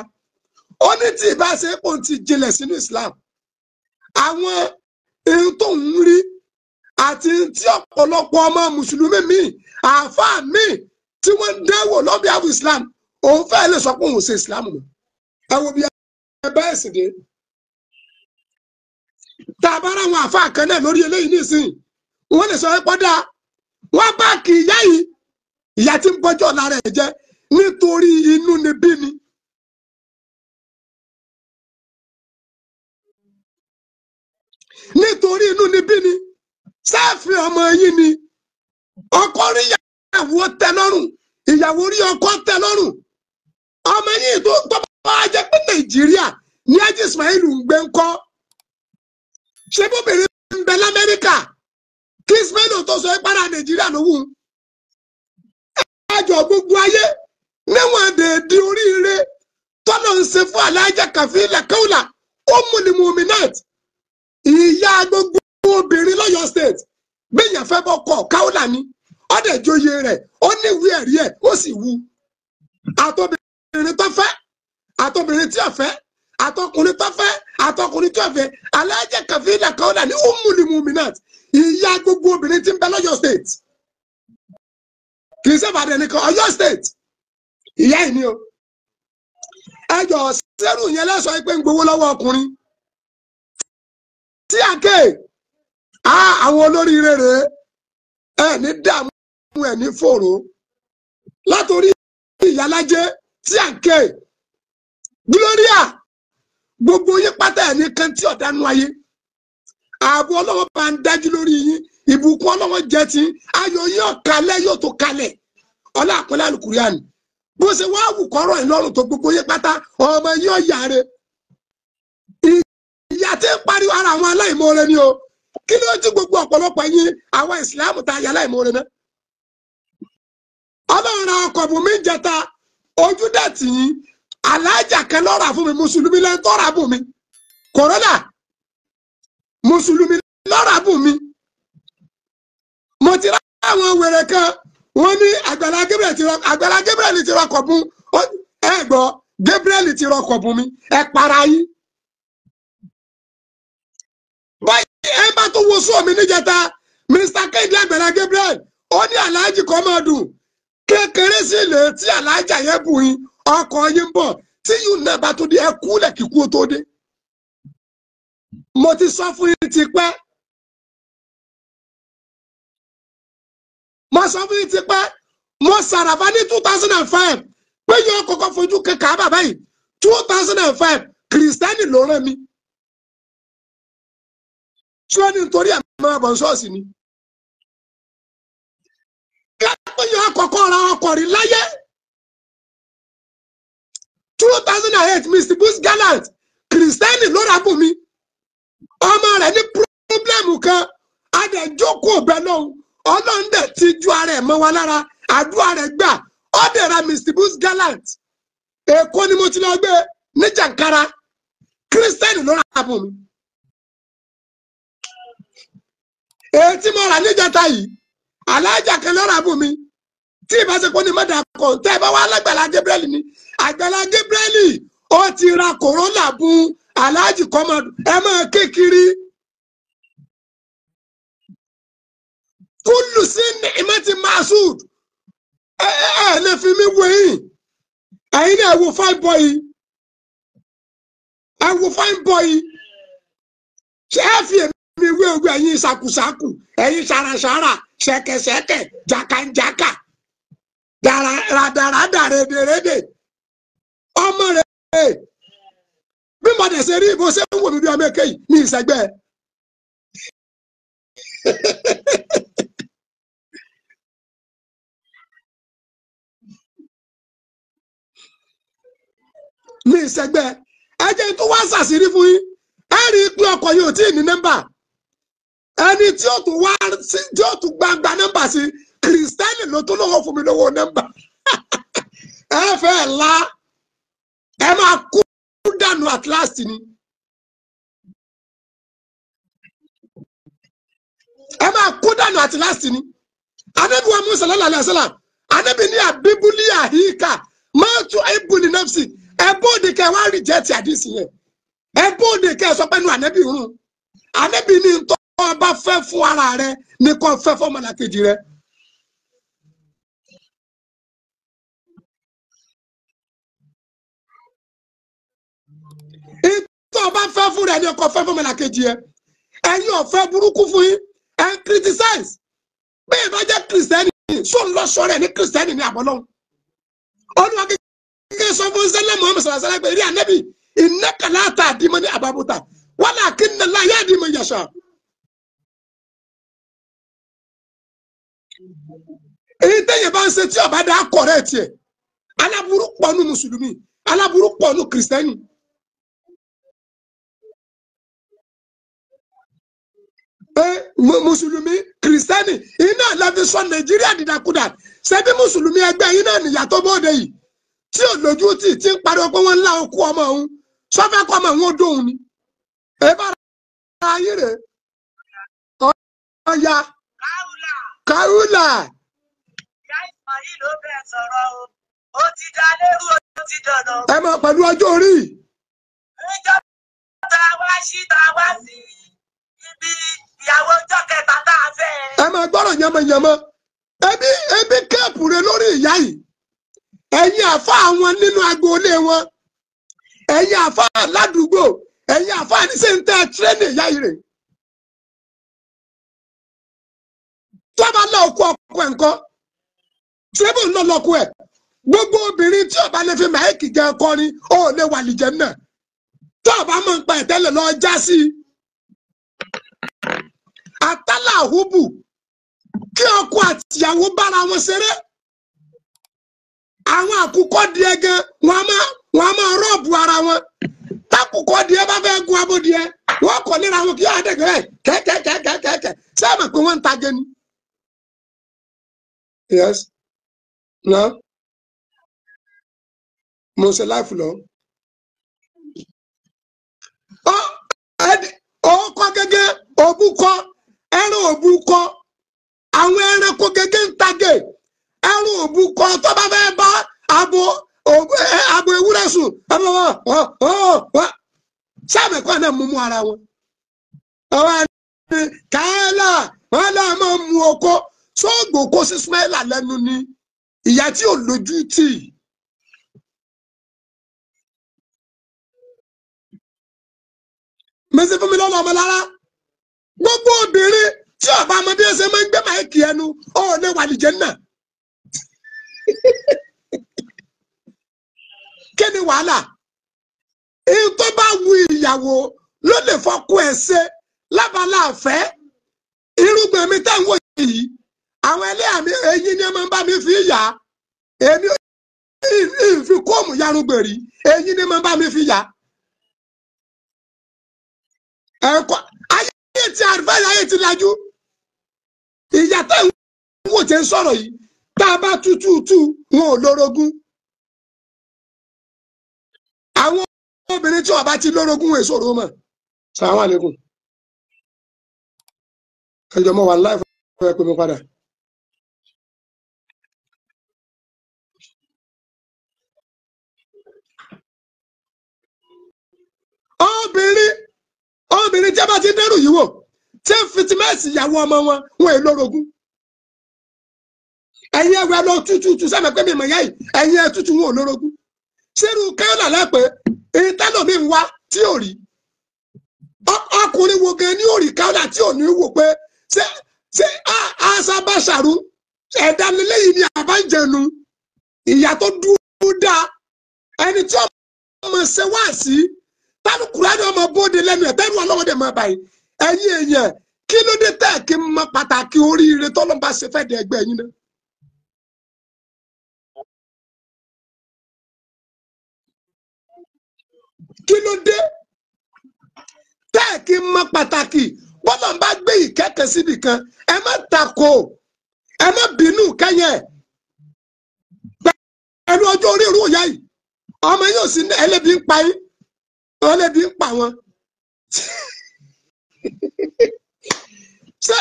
ó ní tí ìbá ṣe pò ń ti jinlẹ̀ sínú Islam àwọn ohun tó ń rí àti tí ọ̀pọ̀lọpọ̀ ọmọ mùsùlùmí míì àáfàá míì tí wọ́n ń dẹ́wò lọ́bí àbú Islam òun fẹ́ lè sọ pé òun ṣe Islam mọ́ ẹ wo bí ẹ bẹ́ẹ̀ sì dé tá a bá ra àwọn àáfàá kan náà lórí eléyìí nísìnyí wọ́n lè sọ ẹ pọ́dà wọ́n bá kì í yá yìí ìyá tí ń bọ́jọ́ lára ẹ̀ jẹ́ nítorí inú ni bí ni. nítorí inú ni bí ni sáàfin ọmọ yín ni ọkọ rí ìyàwó tẹ́ lọ́rùn ìyàwó rí ọkọ tẹ́ lọ́rùn ọmọ yín tó bá jẹ́ pé Nàìjíríà ní Haji Ismail ń gbé ńkọ́ ṣé bóbìnrin ń bẹ l'Amẹ́ríkà kí Ismail tó sọ ìpara Nàìjíríà ló wù ú àjọ gbogbo ayé níwọ̀n dèédé oríire tọ́lọ̀ ń ṣe fún alájà kàfílà káwùlà Ummul Mu'minat ìyá gbogbo obìnrin lọ́yọ̀ state bẹ́yàn fẹ́ bọ́ kọ̀ káwùlà ni ọ̀dẹ̀ joyè rẹ̀ ó ní ìwé ẹ̀rí ẹ̀ ó sì wú àtọ́bìnrin tó fẹ́ àtọ́bìnrin tí ò fẹ́ àtọkùnrin tó fẹ́ àtọkùnrin tí ò fẹ́ alájà kàfílà káwùlà ní Ummul Mu'minat ìyá gbogbo obìnrin tí ń bẹ lọ́yọ̀ state kì í ṣèbàdàn nìkan Ọ̀yọ́ state ìyá ẹ̀ ni o ẹjọ sẹ́rù yẹn lẹ́sọ̀ pé ń gbowó lọ́wọ́ ọkùnrin tí a ké àwọn olóríire rè ẹ ní dààmú ẹ ní fòrò látòrí ìyálájẹ tí a ké Gloria gbogbo yín pátá ẹ ní kan tí ọ̀dánú ayé ààbò ọlọ́wọ́ bá ń dájú lórí yín ìbùkún Ọlọ́run jẹ́ ti ayọ̀ yóò kalẹ̀ yóò tó kalẹ̀ ọlá àpẹẹlẹ alukuriani bó ṣe wá wù kọ́rọ̀ ìlọrùn tó gbogbo yé pátá ọmọ yóò yáre ìyá tí ń pariwo ara àwọn aláìmoore ni o kí ló ti gbogbo ọ̀pọ̀lọpọ̀ yín àwọn ìsìláàmù tá a yà aláìmoore náà Ọlọ́run ra ọkọ̀ bùnmí jẹta ojú dẹ̀tì yín alájà kan lọ́ra fún mi mùsùlùmí lẹ́yìn tọ́ra bùn mi kòrónà mùsùlùmí lọ́ra bùn mi mo ti rá àwọn wèrè kan wọ́n ní Àgbàlá Gabriel ti rọkọ̀ bùn ẹ gbọ́ Gabriel ti rọkọ̀ bùn mi ẹ para yín báyìí ẹ bá tó wo sóò mi níjẹta Mr. Kehinde Àgbàlá Gabriel ó ní aláàjì kọ́ máa dùn kékeré sí ilé tí aláàjà yẹn bù yín ọkọ̀ yín bọ̀ tí yìí náà bá tó dé ẹ kú lẹ̀ kíkú tó dé mo ti sọ fún yín ti pẹ́ mo sọ fún yín ti pẹ́ mo sàràfà ní 2005 pé yóò kọ́kọ́ fojú kẹkà bàbá yìí 2005 kìrìsìtẹ́nì ló rán mi ṣé ní nítorí àmọ́ ọ̀bọ̀n ṣọ́ọ̀ṣì ni pé yóò kọ́kọ́ ra ọkọ̀ rí láyé 2008 Mr. Bush Gallant kìrìsìtẹ́nì ló ra bùn mi ọmọ rẹ̀ ní pírọ́blẹ́mù kan adẹ̀jókòó bẹ́ẹ̀ lọ́hùn Ọlọ́run dẹ̀ ti ju ara ẹ̀ mọ́ wa lára àdúrà rẹ̀ gbà ó dẹ̀ ra Mr. Bush Gallant Èkó ni mo ti lọ gbé ní Jàǹkárá kìrìsìtẹ́nì ló ra bùn mi èyí tí mo rà níjàta yìí alájà kan ló ra bùn mi tí ìbáṣepọ̀ ní mọ́dà kan tẹ́ ẹ bá wà l'Àgbàlá Gabriel ni Àgbàlá Gabriel ó ti ra Corolla bùn aláàjì kọ́mọdù ẹ máa kékeré kúlù sí Ni'mati Masud ẹ lè fi mí wé yìí ẹ̀yin náà wo fine boy ẹ wo fine boy ṣé ẹ fi èmi wé ogun ẹ̀yin ṣàkùṣàkù ẹ̀yin ṣàràṣàrà ṣẹ̀kẹ̀ṣẹ̀kẹ̀ jàkàjàkà dàràdàràdà rèdèrèdè ọmọ rẹ̀ bí mo dẹ̀ ṣe rí bó ṣe ń wò mí bí ọmọ èké yìí ní ìṣẹ́gbẹ́ ní ìṣẹ́gbẹ́ ẹ jẹ́ tó wá ṣàṣírí fún yín ẹ rí i pé ọkọ̀ yìí ò tí ì ní nọ́mbà ẹni tí ó tún wá tí ó tún gbangba nọ́mbà sí kìrìsìtẹ́nì ló tún lọ́wọ́ fún mi lówó nọ́mbà ẹ fẹ́ la ẹ máa kú dànù at last ni ẹ máa kú dànù at last ni Ànábì wa Musa sallallahu alaihi wasallam Ànábì ní àbíbúlì àhíkà máa tún ẹbùn ní nọ́ọ̀sì ẹ bóde kẹ wá rìjẹ́tì àdìsí yẹn ẹ bóde kẹ sọ pé nu Ànábì rún Ànábì ní tó bá fẹ́ fún ara rẹ ní kò fẹ́ fún ọmọlàkejì rẹ. Ìtọ́ bá fẹ́ fún rẹ ní kò fẹ́ fún ọmọlàkejì rẹ ẹ̀yin ọ̀fẹ́ burúkú fún yín ẹ ń criticize bí ìbá jẹ́ kìrìsìtẹ́nì sọ ń lọ sọ rẹ̀ ní kìrìsìtẹ́nì ní àbọ̀lọ́hún olùwà kékeré sọ fún sẹ́lẹ̀ Muhammad sallallahu alaihi wasallam pé rí Ànábì innaka la tahdi man ahbabta walakinna Allaha yahdi man yasha. èyí tẹ́yẹ̀ bá ń ṣe tí ọba dá kọ̀rẹ́ tiẹ̀ aláburú pọ̀nù mùsùlùmí aláburú pọ̀nù kìrìsìtẹ́nì. Mùsùlùmí kìrìsìtẹ́nì iná láti sọ Nàìjíríà dìdàkudà ṣebí mùsùlùmí ẹgbẹ́ yín náà nìyà tó bóde yìí tí ò lójú tì tí ń pariwo pé wọ́n ń lá okú ọmọ òun sọ́fẹ́ kọ́ ọmọ òun ó dóhun ni. ẹ bá ra ayé rẹ̀ ọ̀ya Kàúlà. Ìyá Ismail ló bẹ̀ sọ̀rọ̀ o ó ti dá lérú ó ti dọ̀nà. ẹ mọ̀ pẹ̀lú ọjọ́ orí. Ìjọ tá a wá sí ibi ìyàwó ọjọ́ kẹta tá a fẹ́. ẹ máa gbọ́rọ̀ yánmọ́yánmọ́ ebi kéèpù rẹ lórí ìyá yìí ẹ̀yin àfa àwọn nínú agboolé wọn ẹ̀yin àfa ládùúgbò ẹ̀yin àfa níṣẹ́ ń tẹ́ tírẹ́nì ìyá yìí rè tọ́ba lọ́ọ̀kú ọkọ ẹ̀ ńkọ́ tírẹ́bù ńlọ lọ́ọ̀kú ẹ̀ gbogbo obìnrin tí ọba lè fi máìkì jẹ ọkọ ni ó lè wà lìjẹ náà tọ́ba mọ̀ ń pa ẹ̀tẹ́lẹ̀ lọ já sí i àtàlà àhúbù kí ọkọ àtìyàwó bára wọn ṣeré àwọn àkùkọ díẹ̀ gan wọn a máa rọ́ọ̀bù ara wọn tákùkọ díẹ̀ bá fẹ́ gun abódìẹ wọn kọ níra wọn kí àdẹgbẹ kẹkẹkẹkẹkẹ sábà pé wọn ń tajẹ ni. Yes no mo ṣe láìfù lọ. Ọkọ gẹ́gẹ́ òbúkọ ẹran òbúkọ àwọn ẹranko gẹ́gẹ́ ń tajẹ ẹran òbúkọ tó bá fẹ́ bá abo ewúrẹ́ sùn sáàmì kan náà mú ara wọn. Kàálà wọn là máa mú oko sóògbò kó sí Ismaila lẹ́nu ni ìyá tí ò lójú tì. Mèsì fún mi lọ́nà ọmọ lára gbogbo obìnrin tí ọba ọmọdé ṣe máa ń gbé máìkì ẹnu ó lè wà ní Jánnà. Kí ni wàhálà? Èyí tó bá wu ìyàwó ló lè fọkú ẹ̀ ṣe lábala àfẹ́. Irúgbìn mi tẹ́ ń wò yìí àwọn ẹlẹ́yà mi èyí ni ẹ máa ń bá mi fi yà èmi ìfi kóòmù yarúgbèrè èyí ni ẹ máa ń bá mi fi yà. Ẹ̀kọ́ ayé ti àrífẹ́ ayé ti lajú ìyá tẹ́ ń wò tẹ́ ń sọ̀rọ̀ yìí tá a bá tútútú wọn ò lórogún. Àwọn obìnrin tí wọn bá ti lórogún wọn èso òru mọ. Assalamu alaikum. Ẹjọ mọ wà láì fún ẹ pé mi padà. Obìnrin tí a bá ti dẹrù yìí wò tí ń fitimẹ́sì ìyàwó ọmọ wọn èlò orogún. Ẹ̀yin ẹ̀wẹ̀ lọ tútútú sábà pé mi mọ̀ yá yìí ẹ̀yin ẹ̀ tútù wọn ò lórogún. Ṣérú káyọ̀lá lẹ́pẹ́ èyí tẹ́lọ̀mí ń wá tí ò rí. Ọkùnrin wo gan ni ò rí káyọ̀lá tí ò ní wò pé ṣé àṣà bá ṣàrú ẹ̀dá lélẹ́yìn ni àbájẹnu ìyá tó dúró dá ẹni tí ọmọ ṣe wá sí tánú Kùránì ọmọ bóde lẹ́nu ẹ̀ tẹ́nu ọlọ́wọ́dẹ máa báyìí ẹ̀yin èèyàn kí ló dé tẹ́ kí n mọ pàtàkì oríire tọ́lọ́mbà ṣe fẹ́ dẹ ẹgbẹ́ yín náà. Kí ló dé tẹ́ kí n mọ pàtàkì bọ́lọ́mbà gbé ìkẹ́kẹ́ síbì kan ẹ má takò ẹ má bínú kẹ́yẹ pẹ̀lú ọjọ́ orí ìrú ìyá yìí ọmọ yóò sì ẹlẹ́bí ń pa yín ọlẹ́bí ń pa wọn. Ṣé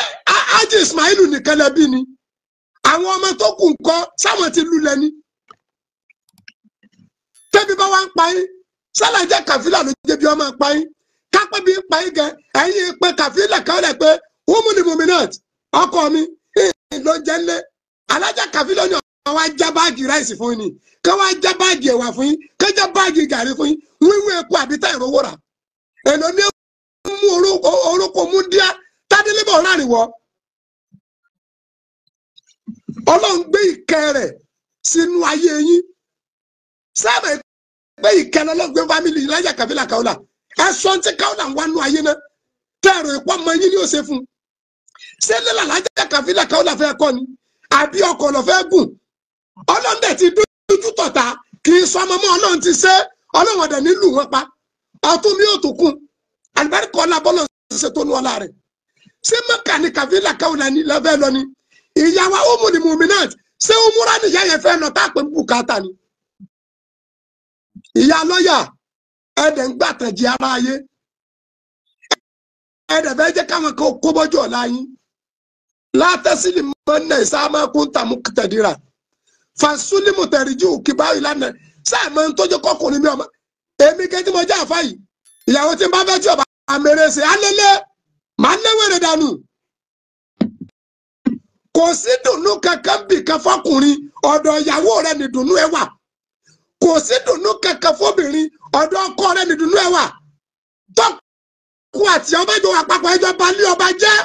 Ájì Ismailu nìkan lẹ́bí ni àwọn ọmọ tó kù ń kọ́ sáwọn ti lulẹ̀ ni tẹ́bí bá wá ń pa yín sálàjẹ́ Kàfílà ló jẹ́ bí ọmọ pa yín kápẹ́ bí ń pa yín gan ẹ̀yin pé Kàfílà kan lẹ̀ pé wúmúni mùmínàt ọkọ mi ló jẹ́ ńlẹ̀ alájà Kàfílà ní ọ̀rọ̀ wa já báàgì ráìsì fún yín ni ká wá já báàgì ẹ̀wà fún yín ká já báàgì gàrí fún yín wíwú epo àbítá ìrówó rà èlò ní mú orúkọ mú díá tádélébọ̀ láàrin wọ. Ọlọ́run gbé ìkẹ́ rẹ̀ sínú ayé yín sábà gbé ìkẹ́ lọ́lọ́gbé fámìlì lájà Kàfílà Kaola ẹ̀sọ́ tí Kaola ń wá nú ayé náà tẹ̀rọ ìpọ́ mọ yín ní ó ṣe fún un. Ṣé lílà lájà Kàfílà Kaola fẹ́ kọ́ ni àbí ọkọ̀ lọ fẹ́ gùn? Ọlọ́run dẹ̀ ti dójú tọ̀ta kì í sọ ọmọ mọ́ Ọlọ́run ti ṣe Ọlọ́run ọ̀dẹ̀ nílùú wọn pa ọtún mi ò tó kún àlùbáríkà ọlá bọ́lọ̀ ṣe tó nu ọlá rẹ̀. Ṣé Mẹ́kà ni Kàfílà Kaola ní lọ́fẹ́ lọ ni ìyàwó Ummul Mu'minat ṣé umura nìyá yẹn fẹ́ lọ tá a pè bùkátà ni. Ìyá lọ́yà ẹ̀dẹ̀ ń gbàtànjẹ ara ayé ẹ̀dẹ̀ fẹ́ jẹ́ káwọn kan kó bọ́jú ọ̀la yín látẹ́sílì mọ́nà ìsámákún tàmú tẹ̀díra fàṣúlímù tẹ̀ríjì òkìbá ìlànà sáàmọ́ tó jẹ́ kọkùnrin mi ọmọ èmi kẹ́ tí mo jẹ́ àfá yìí ìyàwó tí n bá fẹ́ tí ọba àmèrè ṣe alẹ́lẹ́ màá léwèrè dànù. Kò sí dùnú kankan bì kan fọkùnrin ọ̀dọ̀ ìyàwó rẹ̀ ní dùnú ẹ wà kò sí dùnú kankan fóbìnrin ọ̀dọ̀ ọkọ rẹ̀ ní dùnú ẹ wà tọ́kù àti ọba ìjọba àpapọ̀ ìjọba ní ọba jẹ́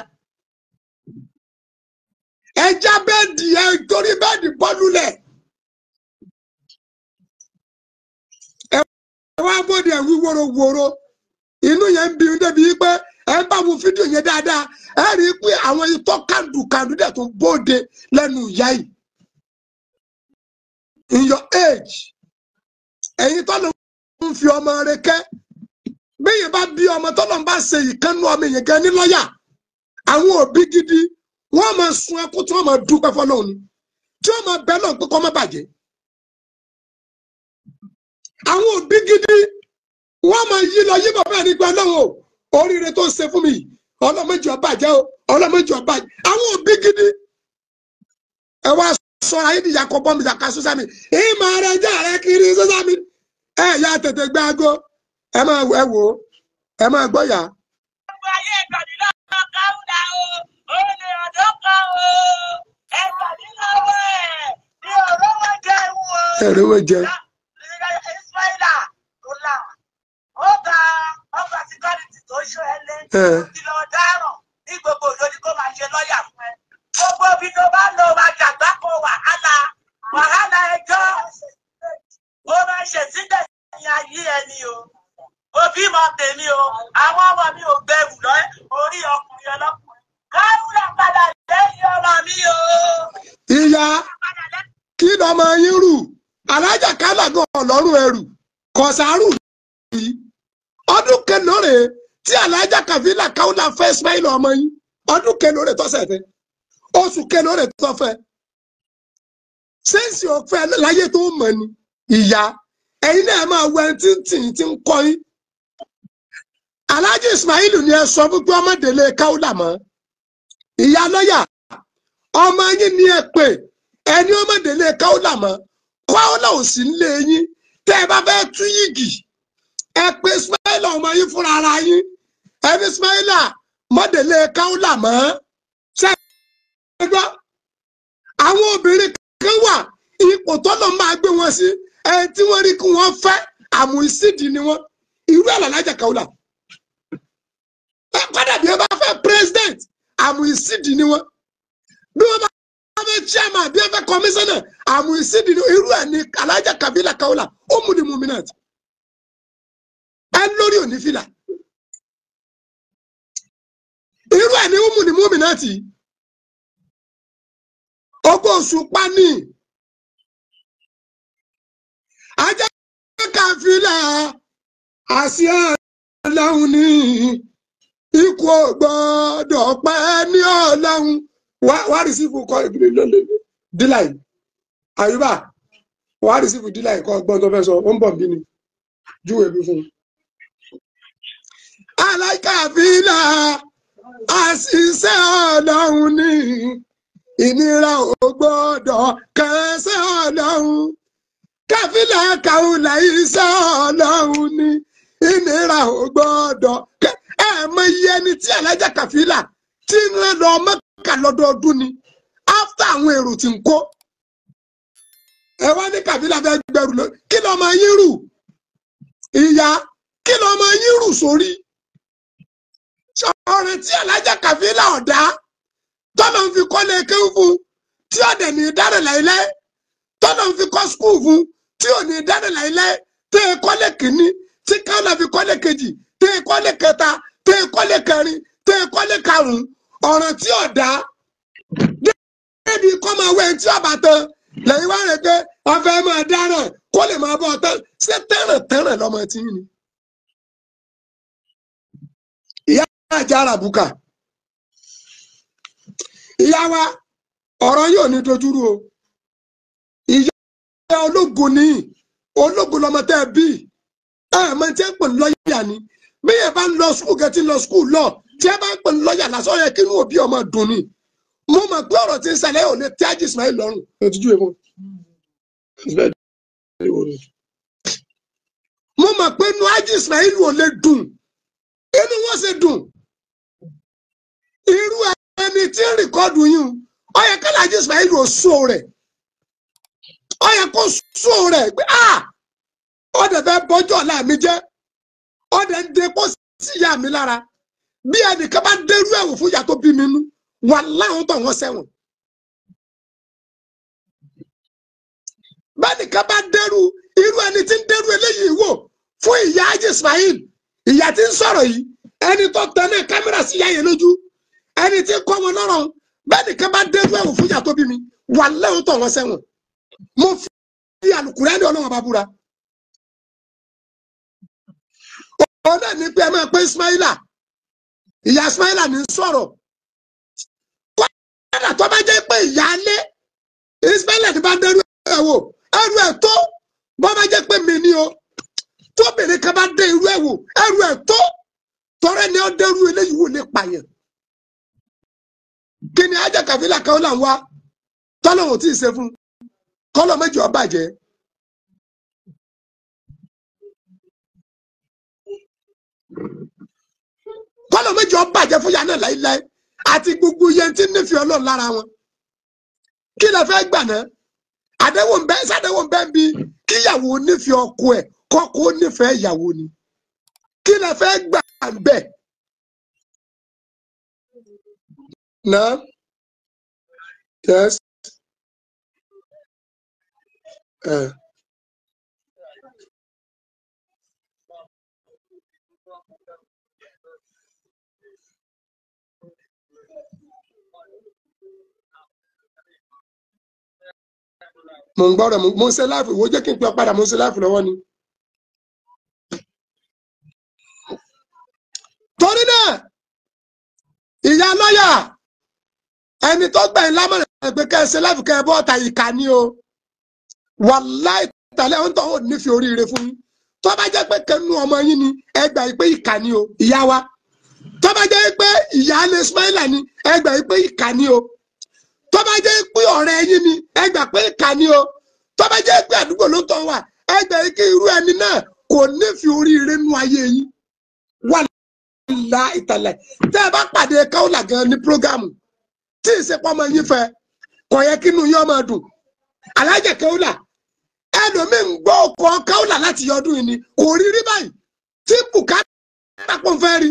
ẹja bẹ́ẹ̀dì ẹ torí bẹ́ẹ̀dì bọ́lúlẹ̀ ẹ wá bóde ẹ wí wórówóró inú yẹn ń bí débi pé ẹ bá wo fídíò yẹn dáadáa ẹ rí i pé àwọn itọ́ kàndùkàndù dẹ̀ tó bóde lẹ́nu ìyá yìí in your age ẹ̀yin tó lọ ń fi ọmọ rẹ kẹ́ bẹ́yẹn bá bí ọmọ tó lọ ń bá ṣe ìkànnú ọmọ yẹn gan ní lọ́yà àwọn òbí gidi wọ́n máa sun ẹkún tí wọ́n máa dúpẹ́ fọlọ́run ni tí wọ́n máa bẹ́ lọ́n pé kó má bàjẹ́ àwọn òbí gidi wọ́n máa yí lọ yí bàbá ẹni gbọ́ lọ́wọ́ oríire tó ń ṣe fún mi ọlọ́mọdé ọba jẹ́ o ọlọ́mọdé ọba jẹ́ àwọn òbí gidi ẹ wá sọ ayé ni yakọ bọ́ọ̀mù yàká sọ́sá mi ìmọ̀ rẹ jẹ́ rẹ kiri sọ́sá mi ẹ yá tètè gbé aago ẹ máa wò ẹ máa gbọ́ yá. Gbogbo ayé ìkànnì náà káwùdà o, ó lè ọ̀dọ́ kan o, ẹ̀kànnì lọ́wọ́ ẹ̀ ní òróró jẹun o. ẹ̀rọ jẹ. Ismaila Ola, ọba síkọ́rìtì tó ṣó ẹ lé, kí lọ dáràn ní gbogbo òjòjì kó máa ṣe lọ́ọ̀yà fún ẹ. Gbogbo ibi tó bá lọ máa jàgbákò wàhálà ẹjọ́, ó máa ṣe sílẹ̀ ní ayé ẹni o. Òbí mọ tèmi o, àwọn ọmọ mi ò bẹ̀rù lọ orí ọkùnrin ọlọ́kùnrin. Káwúrà padà lẹ́yìn ọmọ mi o. Ìyá kí lọmọ yín rù alájà kálà gan ọlọ́run ẹrù kọ̀sárù yìí ọdún kelóore tí alájà kàfílà káwùlà fẹ́ Ismaila ọmọ yín ọdún kelóore tọ́sẹ̀ fẹ́ oṣù kelóore tọ́fẹ́ sẹ́ǹsì ọ̀fẹ́ láyé tó mọ̀ ni ìyá ẹ̀yin náà máa wẹ tí ń kọ́ yín alájà Ismaila ni ẹ sọ fún pé ọmọdélé káwùlà mọ́ ìyá lọ́yà ọmọ yín ni ẹ pè ẹni ọmọdélé káwùlà mọ́ káwùlà ò sí nílé yín tẹ́ ẹ bá fẹ́ tú yìgì ẹ pé Ismaila ọmọ yín fúnra ara yín ẹni Ismaila mọdélé káwùlà mọ́ ṣe é gbọ́ àwọn obìnrin kan wà ipò tọ́lọ̀ máa gbé wọn sí ẹni tí wọ́n rí kí wọ́n fẹ́ àmúìsídìí ni wọ́n irú ẹ̀ làlájà káwùlà padà bí wọ́n bá fẹ́ president àmúìsídìí ni wọ́n bí wọ́n bá fẹ́ chairman bí wọ́n fẹ́ commissioner àmúìsídìí ni irú ẹ̀ ní alájà kàbílà káwùlà ó mú ni muminat ẹ lórí òní fìlà irú ẹ̀ ní ó mú ni muminat ogún oṣù pani ajá kàfílà àṣìá ọlọ́run ní ikú ò gbọ́dọ̀ pẹ́ ní ọlọ́run wá rìsífù kọ́ ìgbìlẹ̀ lọ́lẹ̀ dílà yìí àyùbá wá rìsífù dílà yìí kọ́ gbọ́n tó fẹ́ sọ ó ń bọ̀ bí ni júwèé bí fún un. alákàfílà àṣìṣe ọlọ́run ní ìnira ò gbọ́dọ̀ kẹsẹ̀ ọlọ́run káfílà káwùlà iṣẹ́ ọlọ́run ní ìnira ò gbọ́dọ̀ ẹ mọ iye ẹni tí alájà kàfílà tí ń rán lọ Mẹ́kà lọ́dọọdún ni after àwọn èrò tí ń kó ẹ wá ní kàfílà fẹ́ gbẹrù lọ kí ló máa yín rù ìyá kí ló máa yín rù sórí ọ̀rẹ́ tí alájà kàfílà ọ̀dá tọ́lọ̀ ń fi kọ́lé kéwù fún tí ọ̀dẹ̀ ní ìdárẹ̀ láìláì tọ́lọ̀ ń fi kọ́ skul fún tí ò ní ìdárẹ̀ láìláì tẹ́ ẹ kọ́lé kìíní tí káwọn fi kọ́lé kejì tẹ́ ẹ kọ́lé kẹta tẹ́ ẹ kọ́lé kẹrin tẹ́ ẹ kọ́lé karùn-ún ọ̀ràn tí ọ̀dá débi kọ́ máa wẹ̀ tí ọ̀bà tán lẹ́yìn wá rẹ̀ pé ọ̀fẹ́ máa dáràn kó lè máa bọ̀ tán ṣé tẹ́ràn lọ́mọ tí yín ni. ìyá àjà àràbùkà ìyá wa ọ̀rọ̀ yóò ní dojúrú o ìyá ológun ní ológun lọmọ tẹ́ bí mọ tí ẹ ń pè ní lọ́ọ̀yà ni bí ẹ bá ń lọ skul kẹtí lọ skul lọ tí ẹ bá ń pè ní lọ́ọ̀yà lásán yẹ kí inú òbí ọmọ dùn ni mo mọ̀ pé ọ̀rọ̀ tí ń ṣẹlẹ̀ ò lè tí Haji Ismail lọ́rùn mo mọ̀ pé inú Haji Ismail ò lè dùn inú wọn ṣe dùn irú ẹni tí ń rìkọ́dù yín ó yẹ kí Haji Ismail ò sọ rẹ̀ ó yẹ kó sọ rẹ̀ pé ọdẹ fẹ́ bọ́jọ́ ọ̀la mi jẹ́ ọdẹ ń depo sí ìyá mi lára bí ẹnìkan bá dẹrú ẹ̀wò fún ìyá tó bí mi nú wà láwọn tó wọn sẹ́wọ̀n bẹ́ẹ̀ nìkan bá dẹrú irú ẹni tí ń dẹrú eléyìí wò fún ìyá Haji Ismail ìyá tí ń sọ̀rọ̀ yìí ẹni tó tẹ̀lé kámẹ́rà sí ìyá yẹn lójú ẹni tí kọ́ wọn lọ́rọ̀ bẹ́ẹ̀ nìkan bá dé ẹ̀wọ̀n fún ìyá tó bí mi wà lẹ́hìn tó wọn sẹ́wọ̀n mo fi àlùkùránì Ọlọ́run bá búra. ọ̀nà ní pé ẹ máa pé Ismaila ìyá Ismaila ní sọ̀rọ̀ kọ́ńdà tó bá jẹ́ pé ìyáálé Ismaila ní bá dẹ́rù ẹ̀ wò ẹrù ẹ̀ tó bọ́ bá jẹ́ pé mi ní o tóbìnrin kan bá dé irú ẹ̀ wò ẹrù ẹ̀ tó tọrẹ ni ó dẹ́rù eléyìí wò lè pààyàn. kí ni ajá kàfílà kan là ń wá tọ́lọ́wọ́ tí ì ṣe fún kọ́lọ́ méjì ó bàjẹ́. kọ́lọ́ méjì ó bàjẹ́ fún yàrá láíláí àti gbogbo yẹn tí nífẹ̀ẹ́ Ọlọ́run lára wọn. kí lẹ fẹ́ gbà náà àdéhùn bẹ́ẹ̀ bí kíyàwó nífẹ̀ẹ́ ọkọ ẹ̀ kọ́kọ́ nífẹ̀ẹ́ ìyàwó ni kí lẹ fẹ́ gbà bẹ́ẹ̀. náà yes. mo ń gbọ́dọ̀ mo ń ṣe láàfù ìwọ jẹ́ kí n pẹ́ padà mo ń ṣe láàfù lọ́wọ́ ni. torí náà ìyá lọ́yà ẹni tó gbẹ̀yìn lámọ̀ràn pé kẹ́ ẹ ṣe láàfù kẹ́ ẹ bọ́ ọ̀tà ìkà ni o wàláì tàlẹ́ ọ̀hún tó ò nífẹ̀ẹ́ oríire fún yín tó bá jẹ́ pé kẹ́nu ọmọ yín ni ẹ gbà pé ìkà ni o ìyá wa tó bá jẹ́ pé ìyá lè Ismaila ni ẹ gbà pé ìkà ni o tó bá jẹ́ pé ọ̀rẹ́ yín ni ẹ gbà pé ìkà ni o tó bá jẹ́ pé àdúgbò ló tọ́ wà ẹ gbà pé irú ẹni náà kò nífẹ̀ẹ́ oríire nú ayé yín wà lá ìtàlẹ̀ tẹ́ ẹ bá pàdé Kaola gan ní prógámù tí ìsepọ̀ ọmọ yín fẹ́ kò yẹ kínú yín ọmọ dùn Alájà Kaola ẹlòmíì ń gbọ́ ọkọ̀ Kaola láti ọdún yìí ni kò rí rí báyìí tí bùkátà pọ̀ fẹ́ rí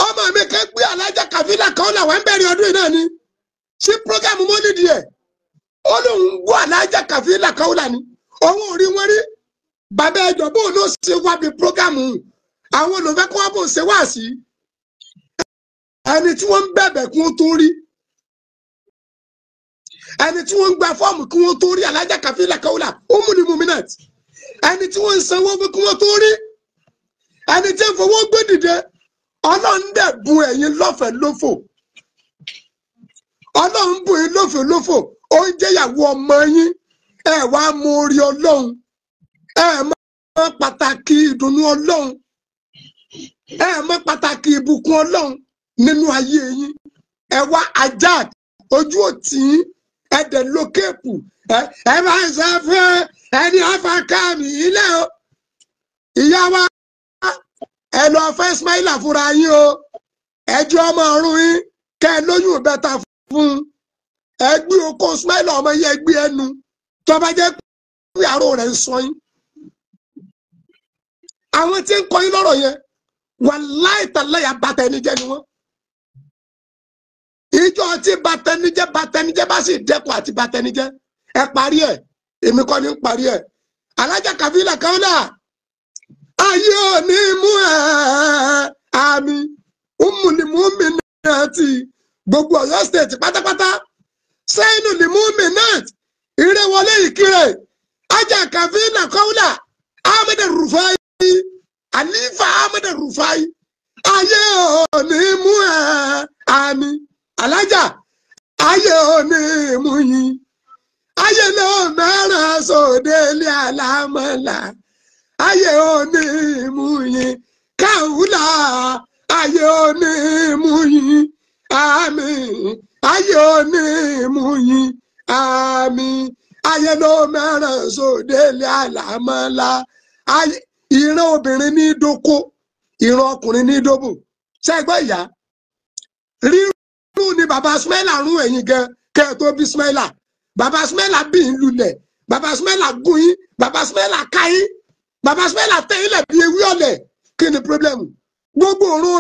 ọmọ mi kẹ́ gbé Alájà Kàfílà Kaola wà ń bẹ̀rẹ̀ ọdún yìí náà ni sí prógámù mọ́lídìí ẹ̀ ó lóun gbọ́ Alájà Kàfílà Kaola ni òun ò rí wọn rí bàbá ẹjọ́ bóun ló ṣe wá bí prógámù àwọn olùfẹ́ kó wá bóun ṣe wá sí ẹni tí wọ́n ń bẹ̀bẹ̀ kí wọ́n tó rí ẹni tí wọ́n ń gba fọ́ọ̀mù kí wọ́n tó rí Alájà Kàfílà Kaola Ummul Muminat ẹni tí wọ́n ń sanwó fún kí wọ́n tó rí ẹni tí ń fowó gbé dìde Ọlọ́run dẹ̀ bùn ẹ̀yin lọ́fẹ̀ẹ́ lófò Ọlọ́run bùn yín lọ́fẹ̀ẹ́ lófò oúnjẹ ìyàwó ọmọ yín ẹ wá mú orí Ọlọ́run ẹ mọ pàtàkì ìdùnnú Ọlọ́run ẹ mọ pàtàkì ìbùkún Ọlọ́run nínú ayé yín ẹ wá ajá ojú òtí yín ẹ dẹ̀ lókèpù ẹ máa ń sọ fún ẹni afákàmì ilé o ìyá wa ẹ lọ fẹ́ Ismaila fúnra yín o ẹjọ́ ọmọ ọ̀run yín kẹ́ ẹ lóyún bẹ́tà fún ẹ gbé oko Ismaila ọmọ yẹn gbé ẹnu tó bá jẹ́ pé àrò rẹ̀ ń sọ yín àwọn tí ń kọ yín lọ́rọ̀ yẹn wàláì tàláì abatẹnijẹ́ ni wọ́n ìjọ tí batẹnijẹ́ bá sì dẹ́kun àti batẹnijẹ́ ẹ parí ẹ̀ èmi kọ́ ni ń parí ẹ̀ Alájà Kàfílà Kaola ayé òní mú ẹ àmì Ummul Muminat gbogbo Ọ̀yọ́ state pátápátá Zainul Muminat ìrẹwọlé ìkírè Alájà Kàfílà Kaola Ahmed Rufai Alifa Ahmed Rufai ayé òní mú ẹ àmì Alájà ayé òní mú yín ayé ló mẹ́ràn sóde ilé alámọ̀lá ayé òní mú yín Kaola ayé òní mú yín àmín ayé òní mú yín àmín ayé ló mẹ́ràn sóde ilé alámọ̀lá ayé ìran obìnrin ní dóko ìran ọkùnrin ní dóbò ṣẹ́gbọ́n ìyá rírú ni bàbá Ismaila rún ẹ̀yìn gan kẹ́ ẹ tó bí Ismaila bàbá Ismaila bí ń lulẹ̀ bàbá Ismaila gún yín bàbá Ismaila ká yín bàbá Ismaila tẹ ilẹ̀ bí ewé ọ̀lẹ̀ kí ni pírọ́blẹ́mù gbogbo òrùn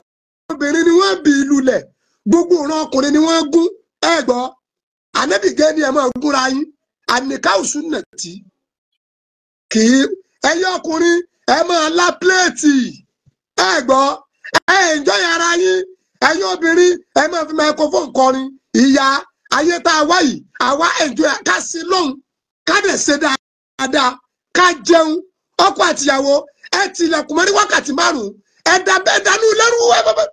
obìnrin ni wọ́n bí lulẹ̀ gbogbo òrùn ọkùnrin ni wọ́n gún ẹ gbọ́ Ànábì gẹ́ ni ẹ máa gúnra yín àníkáwù sunnati kì í ẹyẹ ọkùnrin ẹ máa lá pléètì ẹ gbọ́ ẹ enjoy ara yín ẹ̀yin obìnrin ẹ máa fi microphone kọrin ìyá ayé tá a wá yìí àwa enjoy ká sí lóhùn ká dẹ̀ ṣe dáadáa ká jẹun ọkọ àtìyàwó ẹ tilẹ̀kùn mọ́ ní wákàtí 5 ẹ dánú lẹ́rú ẹ bàbá